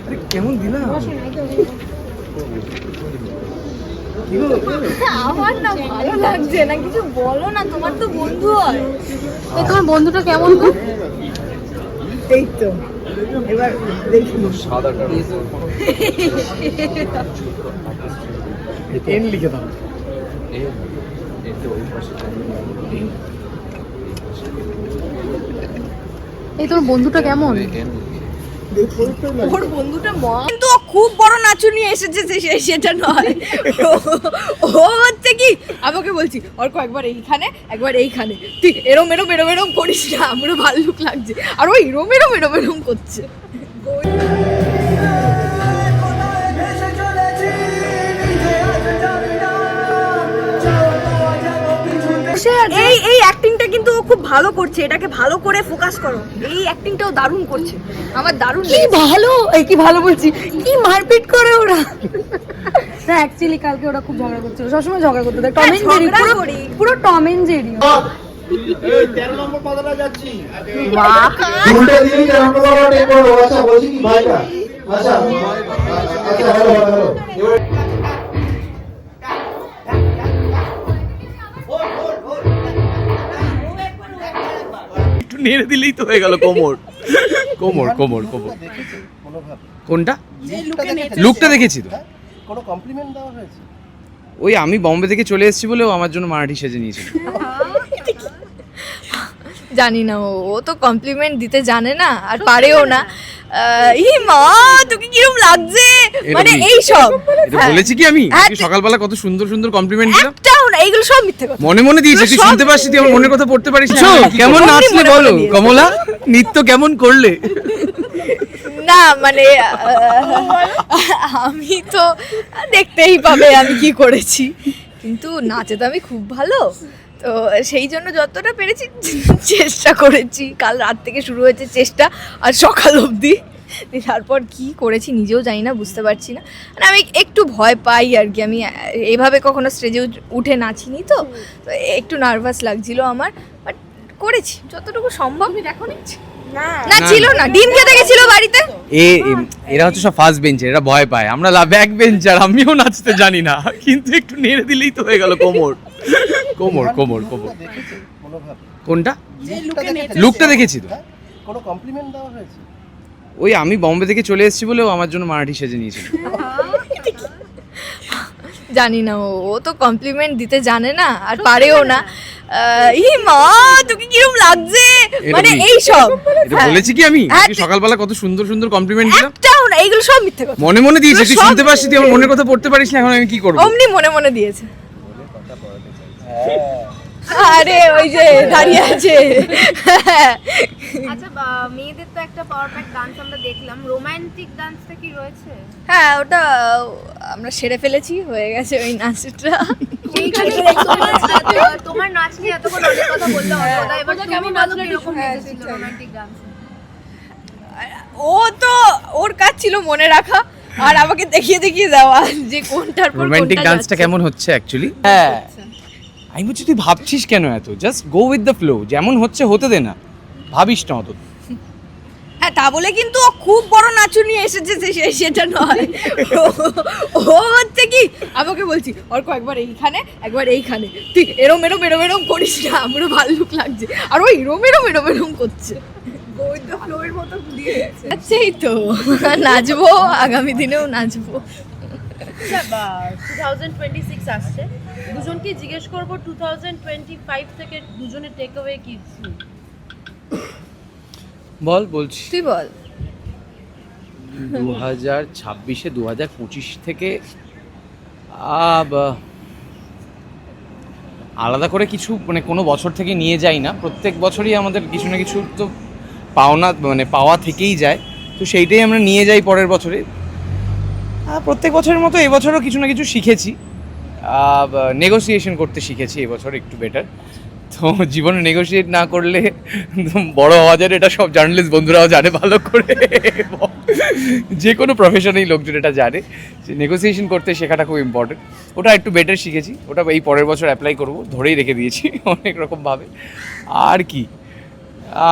আরে কেমন দিলাম? আমার না ভালো লাগছে না, কিছু বলো না, তোমার তো বন্ধু হয়। তোমার বন্ধুটা কেমন গো? এই তো এবার দেখি সাদাটা এন লিখে দাও। এই তোমার বন্ধুটা কেমন? ওর বন্ধুটা কিন্তু ও খুব বড় নাচুনি এসেছে, সেটা নয়। ও হচ্ছে কি আমাকে বলছি অর্ক একবার এইখানে একবার এইখানে, ঠিক এরম এরম এরম এরম করিস না, আমারও ভাল্লুক লাগছে। আর ও এরম এরম এরম এরম করছে। এই এই অ্যাক্টিংটা কিন্তু ও খুব ভালো করছে, এটাকে ভালো করে ফোকাস করো। এই অ্যাক্টিংটাও দারুণ করছে, আমার দারুণ কি ভালো, এই কি ভালো বলছি, কি মারপিট করে ওরা। না অ্যাকচুয়ালি কালকে ওরা খুব ঝগড়া করছিল, সবসময় ঝগড়া করতে থাকে, টম এন্ড জেরি, পুরো টম এন্ড জেরি। এই 13 নম্বর পাতাটা যাচ্ছি। বাহ, দুটো দিনই 13 নম্বর পাতাটা টেপ করব। আচ্ছা বলছি কি ভাইটা, আচ্ছা আচ্ছা হ্যালো হ্যালো একটু নেড়ে দিলেই তো হয়ে গেল। কোমর কোমর কোমর কোমর। কোনটা? লুকটা দেখেছি তো। কোনো কমপ্লিমেন্ট দেওয়া হয়েছে? ওই আমি বম্বে থেকে চলে এসেছি বলে ও আমার জন্য মারাঠি সেজে নিয়েছিল। জানি না, ও তো কমপ্লিমেন্ট দিতে জানে না আর পারেও না। ই মা, তোকে কিরকম লাগছে, মানে এই সব এটা বলেছি কি আমি সকালবেলা কত সুন্দর সুন্দর কমপ্লিমেন্ট দিলাম। একটাও না, এইগুলো সব মিথ্যে কথা। মনে মনে দিয়েছে, তুই শুনতে পাচ্ছিস, তুই আমার মনের কথা পড়তে পারিস না। কেমন নাচলে বলো কমলা, নৃত্য কেমন করলে? না মানে আমি তো দেখতেই পাবে আমি কি করেছি, কিন্তু নাচে তো আমি খুব ভালো, তো সেই জন্য যতটা পেরেছি চেষ্টা করেছি। কাল রাত থেকে শুরু হয়েছে চেষ্টা, আর সকাল অবধি। তারপর কি করেছি নিজেও জানি না, বুঝতে পারছি না। মানে আমি একটু ভয় পাই আর কি, আমি এভাবে কখনো স্টেজে উঠে নাচিনি, তো একটু নার্ভাস লাগছিল আমার, বাট করেছি যতটুকু সম্ভব। দেখো নিচ্ছি না ছিল না, ডিম খেতে গেছিল বাড়িতে। এরা হচ্ছে সব ফার্স্ট বেঞ্চের, এরা ভয় পায়। আমরা ব্যাক বেঞ্চার, আমিও নাচতে জানি না, কিন্তু একটু নেড়ে দিলেই তো হয়ে গেল। কোমর কোমর কোমর কোমর। কোনটা? লুকটা দেখেছি তো। কোনো কমপ্লিমেন্ট দেওয়া হয়েছে? ওই আমি বম্বে থেকে চলে এসেছি বলে ও আমার জন্য মারাঠি সেজে নিয়েছিল। জানি না, ও তো কমপ্লিমেন্ট দিতে জানে না আর পারেও না। ই মা, তোকে কিরকম লাগছে, মানে এই সব এটা বলেছি কি আমি সকালবেলা কত সুন্দর সুন্দর কমপ্লিমেন্ট দিলাম। একটাও না, এইগুলো সব মিথ্যে কথা। মনে মনে দিয়েছে, তুই শুনতে পাচ্ছিস, তুই আমার মনের কথা পড়তে পারিস না। এখন আমি কি করব? অমনি মনে মনে দিয়েছে। আরে ওই যে দাঁড়িয়ে আছে। আচ্ছা, মেয়েদের তো একটা পাওয়ার প্যাক ডান্স আমরা দেখলাম, রোমান্টিক ডান্সটা কি রয়েছে? হ্যাঁ, ওটা আমরা সেরে ফেলেছি, হয়ে গেছে ওই নাচটা। তোমার নাচ নিয়ে এতক্ষণ অনেক কথা বললাম, এবার তুমি বলো কিরকম লেগেছিল রোমান্টিক ডান্স? ও তো ওর কাজ ছিল মনে রাখা আর আমাকে দেখিয়ে দেখিয়ে দেওয়া যে কোনটার পর রোমান্টিক কোনটা ডান্সটা যাচ্ছে। কেমন হচ্ছে অ্যাকচুয়ালি। হ্যাঁ, আমি বলছি তুই ভাবছিস কেন এত, just go with the flow, যেমন হচ্ছে হতে দে না, ভাবিস না অত। হ্যাঁ, তা বলে কিন্তু ও খুব বড় নাচুনি এসেছে সেটা নয়। ও হচ্ছে কি আমাকে বলছি অর্ক একবার এইখানে একবার এইখানে, ঠিক এরম এরম এরম এরম করিস না, আমারও ভাল্লুক লাগছে। আর ও এরম এরম এরম এরম করছে, আচ্ছা এই তো নাচবো, আগামী দিনেও নাচবো। 2026 আসছে, দুজনকে জিজ্ঞেস করবো 2025 থেকে দুজনের টেক অ্যাওয়ে কি? বলছি তুই বল। 2026-এ 2025 থেকে আলাদা করে কিছু মানে কোনো বছর থেকে নিয়ে যাই না। প্রত্যেক বছরই আমাদের কিছু না কিছু তো পাওনা মানে পাওয়া থেকেই যায়, তো সেইটাই আমরা নিয়ে যাই পরের বছরে। প্রত্যেক বছরের মতো এবছরও কিছু না কিছু শিখেছি, নেগোসিয়েশন করতে শিখেছি এবছর একটু বেটার। তো জীবনে নেগোসিয়েট না করলে বড় হওয়া যায়, এটা সব জার্নালিস্ট বন্ধুরাও জানে ভালো করে, যে কোনো প্রফেশনেই লোকজন এটা জানে যে নেগোসিয়েশন করতে শেখাটা খুব ইম্পর্টেন্ট। ওটা একটু বেটার শিখেছি, ওটা এই পরের বছর অ্যাপ্লাই করব, ধরেই রেখে দিয়েছি অনেক রকমভাবে। আর কি,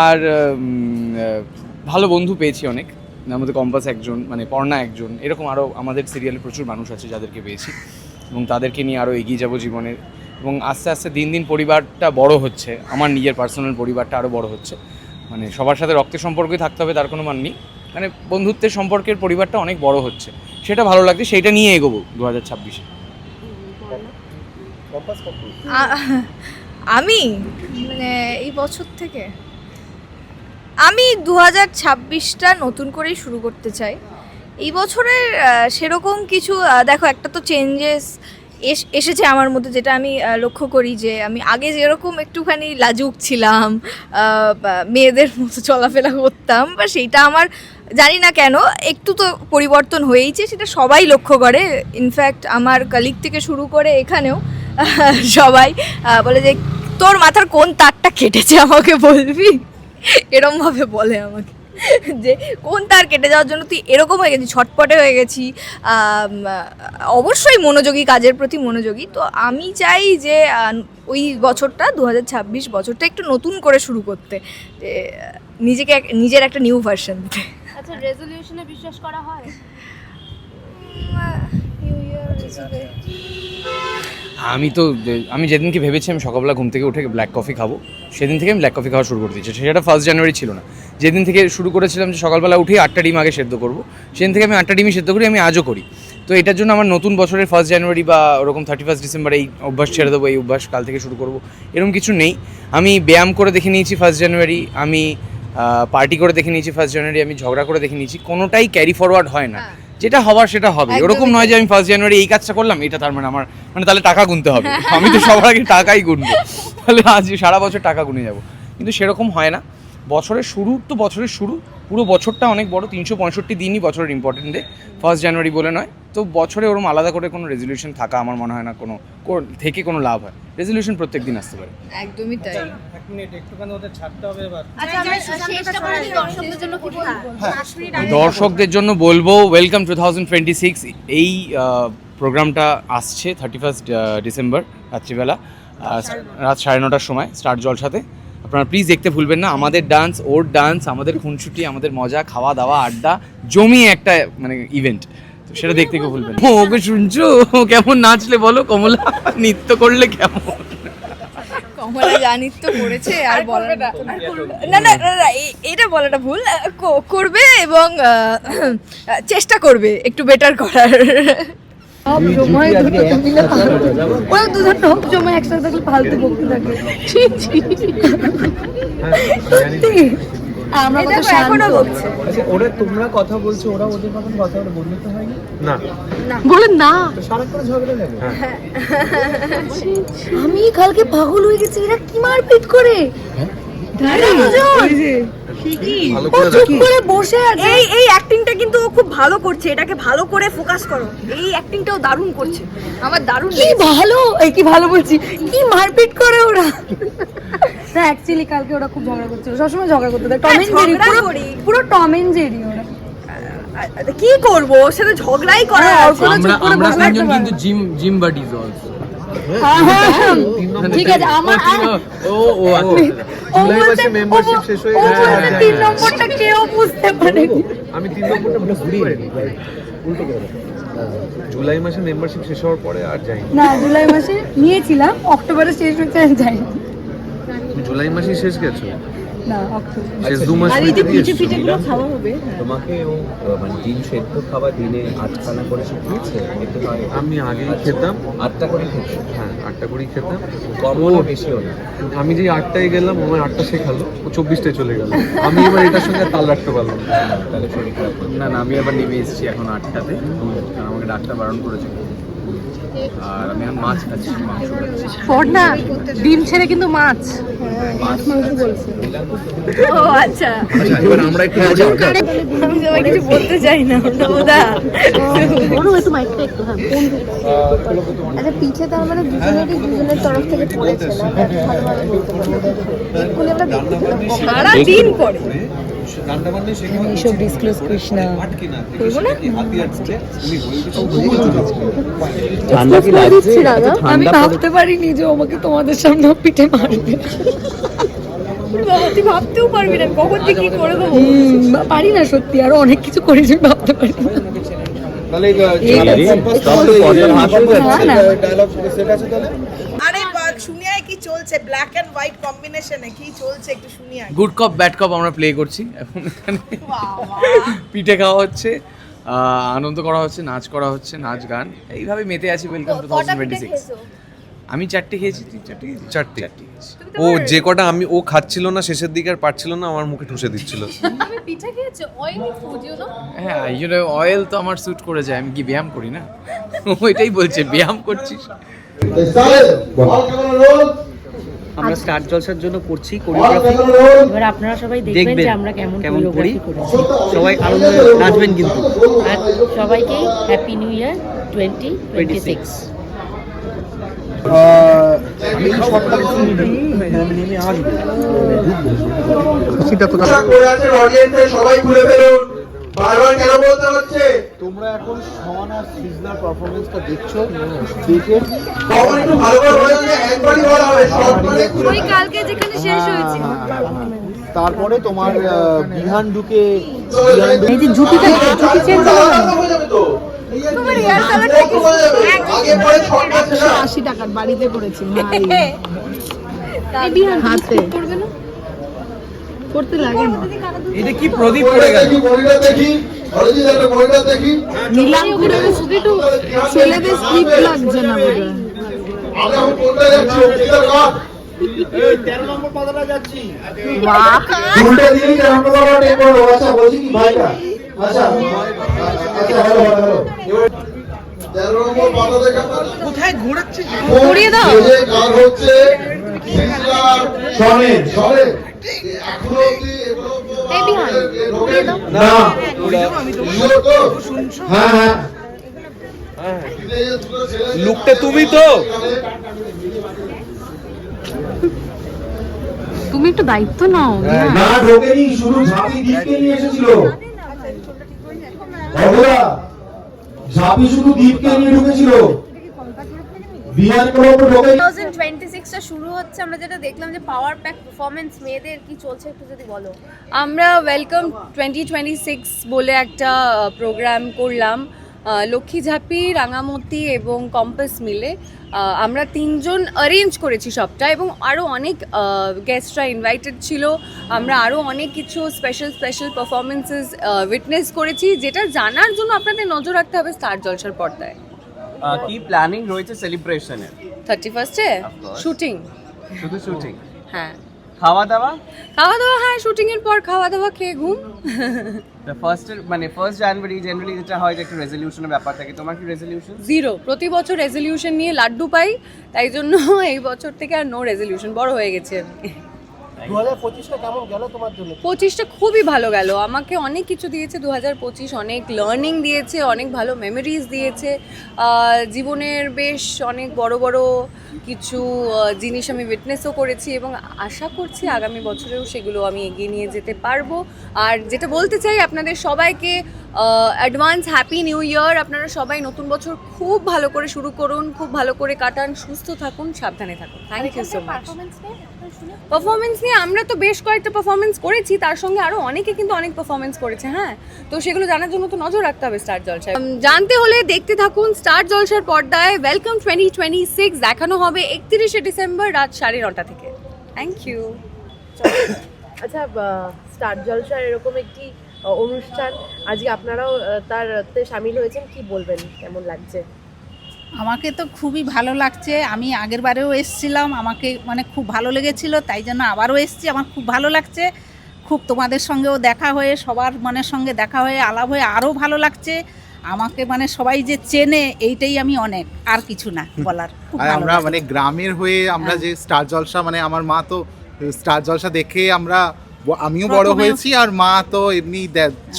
আর ভালো বন্ধু পেয়েছি অনেক, আমাদের কম্পাস একজন, মানে পর্ণা একজন, এরকম আরও আমাদের সিরিয়ালে প্রচুর মানুষ আছে যাদেরকে পেয়েছি এবং তাদেরকে নিয়ে আরও এগিয়ে যাব জীবনের। এবং আস্তে আস্তে দিন দিন পরিবারটা বড় হচ্ছে, আমার নিজের পার্সোনাল পরিবারটা আরও বড় হচ্ছে। মানে সবার সাথে রক্তের সম্পর্কই থাকতে হবে তার কোনো মান নেই, মানে বন্ধুত্বের সম্পর্কের পরিবারটা অনেক বড় হচ্ছে, সেটা ভালো লাগছে, সেইটা নিয়ে এগোবো 2026-এ। আমি মানে এই বছর থেকে আমি 2026টা নতুন করেই শুরু করতে চাই। এই বছরের সেরকম কিছু দেখো, একটা তো চেঞ্জেস এসেছে আমার মধ্যে, যেটা আমি লক্ষ্য করি যে আমি আগে যেরকম একটুখানি লাজুক ছিলাম, মেয়েদের মতো চলাফেরা করতাম, বা সেইটা আমার জানি না কেন একটু তো পরিবর্তন হয়েইছে, সেটা সবাই লক্ষ্য করে। ইনফ্যাক্ট আমার কলিগ থেকে শুরু করে এখানেও সবাই বলে যে তোর মাথার কোন তারটা কেটেছে আমাকে বলবি, এরমভাবে বলে আমাকে যে কোন তার কেটে যাওয়ার জন্য তুই এরকম হয়ে গেছি, ছটপটে হয়ে গেছি। অবশ্যই মনোযোগী, কাজের প্রতি মনোযোগী। তো আমি চাই যে ওই বছরটা 2026 বছরটা একটু নতুন করে শুরু করতে, যে নিজেকে নিজের একটা নিউ ভার্সন দিতে। আচ্ছা, রেজলিউশনে বিশ্বাস করা হয়? আমি যেদিনকে ভেবেছি আমি সকালবেলা ঘুম থেকে উঠে ব্ল্যাক কফি খাবো, সেদিন থেকে আমি ব্ল্যাক কফি খাওয়া শুরু করে দিয়েছি। সেটা 1 জানুয়ারি ছিল না। যেদিন থেকে শুরু করেছিলাম যে সকালবেলা উঠে 8টা ডিম আগে সেদ্ধ করবো, সেদিন থেকে আমি 8টা ডিমই সেদ্ধ করি, আমি আজও করি। তো এটার জন্য আমার নতুন বছরের 1 জানুয়ারি বা ওরকম 31 ডিসেম্বর এই অভ্যাস ছেড়ে দেবো, এই অভ্যাস কাল থেকে শুরু করবো, এরকম কিছু নেই। আমি ব্যায়াম করে দেখে নিয়েছি 1 জানুয়ারি, আমি পার্টি করে দেখে নিয়েছি 1 জানুয়ারি, আমি ঝগড়া করে দেখে নিয়েছি, কোনোটাই ক্যারি ফরওয়ার্ড হয় না। যেটা হওয়ার সেটা হবে, ওরকম নয় যে আমি 1 জানুয়ারি এই কাজটা করলাম, এটা তার মানে আমার মানে তাহলে টাকা গুনতে হবে, আমি তো সবার আগে টাকাই গুনবো, তাহলে আজ সারা বছর টাকা গুনে যাব, কিন্তু সেরকম হয় না। বছরের শুরু তো বছরের শুরু, পুরো বছরটা অনেক বড়, 365 দিনই বছরের ইম্পর্টেন্ট ডে, 1 জানুয়ারি বলে নয়। তো বছরে ওরকম আলাদা করে কোনো রেজলিউশন থাকা আমার মনে হয় না কোনো থেকে কোনো লাভ হয়। রেজলিউশন প্রত্যেক দিন আসতে পারে। একদমই তাই। দর্শকদের জন্য বলবো ওয়েলকাম 2026। এই প্রোগ্রামটা আসছে 31 ডিসেম্বর রাত্রিবেলা রাত 9:30টার সময় স্টার জলসাতে। আপনারা প্লিজ দেখতে ভুলবেন না। আমাদের ডান্স, ওর ডান্স, আমাদের খুনসুটি, আমাদের মজা, খাওয়া দাওয়া, আড্ডা জমিয়ে একটা মানে ইভেন্ট, তো সেটা দেখতে কেউ ভুলবেন না। ওকে শুনছো কেমন নাচলে বলো, কমলা নৃত্য করলে কেমন? কমলা যা নৃত্য করেছে আর বলবে না, না না না, এটা বলাটা ভুল, করবে এবং চেষ্টা করবে একটু বেটার করার। সব সময় দুটো মিলে ওরা দুজন সব সময় একসাথে থাকলে ফালতু বকতে থাকে। সত্যি আমরা কত শান্ত। আচ্ছা, ওরা তোমরা কথা বলছো, ওরা ওদের মতন কথা বলে বন্ধুত্ব হয়নি না? বলেন না, তো সারাক্ষণ ঝগড়া লাগে। আমি কালকে পাগল হয়ে গেছি, এরা কি মারপিট করে। ভালো ও করে চুপ করে বসে আছে। এই অ্যাক্টিংটা কিন্তু ও খুব ভালো করছে, এটাকে ভালো করে ফোকাস করো। এই অ্যাক্টিংটাও দারুণ করছে, আমার দারুণ কি ভালো, এই কি ভালো বলছি, কি মারপিট করে ওরা। না অ্যাকচুয়ালি কালকে ওরা খুব ঝগড়া করছিল, সবসময় ঝগড়া করতে থাকে, টম এন্ড জেরি, পুরো টম এন্ড জেরি ওরা। কি করব, ওর সাথে ঝগড়াই করা। আমরা তিনজন কিন্তু জিম বাডিজ অলসো। ঠিক আছে, আমার জুলাই মাসে মেম্বারশিপ শেষ হয়ে গেছে। 3 নম্বরটা কেউ বুঝতে পারেনি। আমি 3 নম্বরটা বুঝতে পারিনি, উল্টো করে। জুলাই মাসে মেম্বারশিপ শেষ হওয়ার পরে আর যাইনি। না জুলাই মাসে নিয়েছিলাম, অক্টোবরে শেষ হচ্ছে যাই। জুলাই মাসে শেষ গেছো? না অক্টোবর শেষ 2 মাস হয়ে গেছে। খাওয়া হবে। তোমাকে ও মানে ডিম সেদ্ধ খাবার দিনে 8খানা করে শিখিয়েছে? একটু হয় আমি আগে খেতাম 8টা করে খেতে, হ্যাঁ 8টা করেই খেতাম। কমও না বেশিও না। আমি যে 8টায় গেলাম, আমার 8টা শেখালো, ও 24টায় চলে গেল। আমি এবার এটার সঙ্গে তাল রাখতে পারলাম না। তাহলে শরীর খারাপ হবে। না না, আমি আবার নেমে এসেছি এখন 8টাতে, কারণ আমাকে ডাক্তার বারণ করেছে। আর আমি এখন মাছ খাচ্ছি, মাংস খাচ্ছি। পড়না ডিম ছেড়ে কিন্তু মাছ। ও আচ্ছা, এবার আমরা একটু আমি তোমায় কিছু বলতে চাই না দাদা। আচ্ছা পিঠে তার মানে দুজনের তরফ থেকে পড়েছে না? এক্ষুনি আমরা দেখতে পেলাম সারা দিন পরে এইসব ডিসক্লোজ করিস না। ঠান্ডা কি লাগছে? আমি ভাবতে পারিনি যে আমাকে তোমাদের সামনে পিঠে মারবে। বাবা, তুই ভাবতেও পারবি না কখন তুই কি করে দেবো। পারি না সত্যি, আরো অনেক কিছু করেছি ভাবতে পারি না। তাহলে ডায়লগ সেট আছে তাহলে আরে শুনি আয় কি চলছে, ব্ল্যাক এন্ড হোয়াইট কম্বিনেশনে কি চলছে একটু শুনি আয়। গুড কপ ব্যাড কপ আমরা প্লে করছি এখন এখানে। পিঠে খাওয়া হচ্ছে, আনন্দ করা হচ্ছে, নাচ করা হচ্ছে, নাচ গান, এইভাবে মেতে আছি। Welcome to 2026। আমি 4টে খেয়েছি, তুই 4টে খেয়েছিস? 4টে খেয়েছি। ও যে কটা ও খাচ্ছিল না শেষের দিকে আর পারছিল না, আমার মুখে ঠুসে দিচ্ছিল। আমি পিঠা খেয়েছি, অয়েলি ফুড ইউ নো। হ্যাঁ, এই জন্য অয়েল তো আমার স্যুট করে যায়। আমি কি ব্যায়াম করি না? ওইটাই বলছে, ব্যায়াম করছিস। আমরা স্টার জলসার জন্য করছি কোরিওগ্রাফি। এবার আপনারা সবাই দেখবেন যে আমরা কেমন করি, করেছি। সবাই আনন্দ নাচবেন কিন্তু। আর সবাইকে হ্যাপি নিউ ইয়ার 2026। সবাই ঘুরে ফেলুন, বারবার কেন বলতে হচ্ছে? তোমরা এখন শন আর সিজনার পারফরম্যান্সটা দেখছো, দেখে কখন একটু ভালো করে বলে যে একবারই বলা হবে, শর্ট করে ঘুরে ওই কালকে যেখানে শেষ হয়েছে। তারপরে তোমার বিহান ঢুকে এই যে জুতিটা জুতি চেঞ্জ হয়ে যাবে তো। তোমার হেয়ার কালার আগে পরে শর্টটা ছেড়ে 80 টাকার বাড়িতে করেছি হাতে করতে লাগে না। এটা কি প্রদীপ পড়ে গেল? দেখি মনিটর দেখি, অরিজিৎ একটা মনিটর দেখি। নিলাম করে শুধু একটু ছেলেদের স্লিপ লাগছে না বোধহয়। আমি এখন কোনটা যাচ্ছি? অঙ্কিতার কাজ। উল্টে দিয়ে 13 নম্বর টেক করো। আচ্ছা বলছি কি ভাইটা, আচ্ছা আচ্ছা হ্যালো হ্যালো, 13 নম্বর পাতা দেখে কোথায় ঘোরাচ্ছে? ঘুরিয়ে দাও। এই যে কাজ হচ্ছে সিজলার শনের শনের এখনো অবধি এগুলো এই বিহান, ঘুরিয়ে দাও। না ইয়ে তো হ্যাঁ হ্যাঁ লুকটা তুমি তো তুমি একটু দায়িত্ব নাও। না ঢোকেনি, শুধু ঝাঁপি দ্বীপকে নিয়ে এসেছিল। বাবুরা ঝাঁপি শুধু দ্বীপকে নিয়ে ঢুকেছিল, বিহান কোনো ঢোকেনি। 2026টা শুরু হচ্ছে, আমরা যেটা দেখলাম যে পাওয়ার প্যাক পারফরমেন্স মেয়েদের কি চলছে একটু যদি বলো। আমরা ওয়েলকাম 2026 বলে একটা প্রোগ্রাম করলাম লক্ষ্মী ঝাঁপি, রাঙামতি এবং কম্পাস মিলে। আমরা 3জন অ্যারেঞ্জ করেছি সবটা, এবং আরও অনেক গেস্টরা ইনভাইটেড ছিল। আমরা আরও অনেক কিছু স্পেশাল পারফরমেন্সেস উইটনেস করেছি, যেটা জানার জন্য আপনাদের নজর রাখতে হবে স্টার জলসার পর্দায়। কি প্ল্যানিং রয়েছে সেলিব্রেশনের? 31-এ শুটিং। শুধু শুটিং? হ্যাঁ, খাওয়া দাওয়া? হ্যাঁ, শুটিংয়ের পর খাওয়া দাওয়া খেয়ে ঘুম। ফার্স্ট জানুয়ারি জেনারেলি যেটা হয় যে একটা রেজলিউশনের ব্যাপার থাকে, তোমার কি রেজলিউশন? 0। প্রতি বছর রেজলিউশন নিয়ে লাড্ডু পাই, তাই জন্য এই বছর থেকে আর নো রেজলিউশন। বড় হয়ে গেছে আমি। 2025টা কেমন গেল তোমার জন্য? 25টা খুবই ভালো গেল। আমাকে অনেক কিছু দিয়েছে 2025, অনেক লার্নিং দিয়েছে, অনেক ভালো মেমোরিজ দিয়েছে। জীবনের বেশ অনেক বড় বড় কিছু জিনিস আমি উইটনেসও করেছি, এবং আশা করছি আগামী বছরেও সেগুলো আমি এগিয়ে নিয়ে যেতে পারবো। আর যেটা বলতে চাই আপনাদের সবাইকে, অ্যাডভান্স হ্যাপি নিউ ইয়ার। আপনারা সবাই নতুন বছর খুব ভালো করে শুরু করুন, খুব ভালো করে কাটান, সুস্থ থাকুন, সাবধানে থাকুন। Thank you so much. Performance নিয়ে আমরা তো বেশ কয়েকটা পারফরমেন্স করেছি, তার সঙ্গে আরও অনেকে কিন্তু অনেক পারফরমেন্স করেছে। হ্যাঁ, তো সেগুলো জানার জন্য তো নজর রাখতে হবে স্টার জলসায়। জানতে হলে দেখতে থাকুন স্টার জলসার পর্দায়। ওয়েলকাম 2026 দেখানো হবে 31শে ডিসেম্বর রাত 9:30 থেকে। Thank you. আচ্ছা, স্টার জলসার এরকম একটি অনুষ্ঠান, আজকে আপনারাও তারতে সামিল হয়েছেন, কি বলবেন, কেমন লাগছে? আমাকে তো খুবই ভালো লাগছে। আমি আগের বারেও এসেছিলাম, আমাকে মানে খুব ভালো লেগেছিল, তাই জন্য আবারও এসেছি। আমার খুব ভালো লাগছে, খুব তোমাদের সঙ্গেও দেখা হয়ে, সবার মনের সঙ্গে দেখা হয়ে, আলাপ হয়ে আরও ভালো লাগছে। আমাকে মানে সবাই যে চেনে, এইটাই আমি অনেক, আর কিছু না বলার। আর আমরা মানে গ্রামের হয়ে আমরা যে স্টার জলসা, মানে আমার মা তো স্টার জলসা দেখে আমিও বড় হয়েছি, আর মা তো এমনি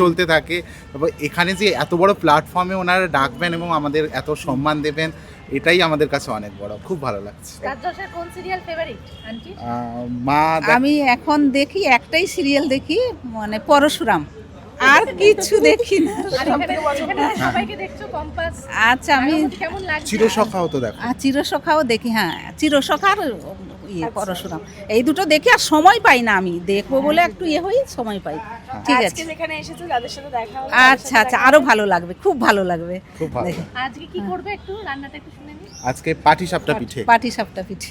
চলতে থাকে। তারপর এখানে যে এত বড় প্ল্যাটফর্মে ওনারা ডাকবেন এবং আমাদের এত সম্মান দেবেন, এটাই আমাদের কাছে অনেক বড়, খুব ভালো লাগছে। স্টার জলসার কোন সিরিয়াল ফেভারিট আন্টি? মা আমি এখন দেখি একটাই সিরিয়াল দেখি, মানে পরশুরাম, আর কিছু দেখি না। সবাইকে দেখছো কম্পাস। আচ্ছা, আমি কেমন লাগছে? চিরসখাও তো দেখো। চিরসখাও দেখি, হ্যাঁ চিরসখার পরশুরাম, এই দুটো দেখে আর সময় পাই না, আমি দেখবো বলে একটু হই, সময় পাই। ঠিক আছে, আজকে যেখানে এসেছো যাদের সাথে দেখা হলো আচ্ছা আচ্ছা, আরো ভালো লাগবে, খুব ভালো লাগবে। খুব ভালো। দেখে আজকে কি করবে একটু রান্নাটা একটু শুনে নিই। আজকে পাটি সাপটা পিঠে। পাটি সাপটা পিঠে।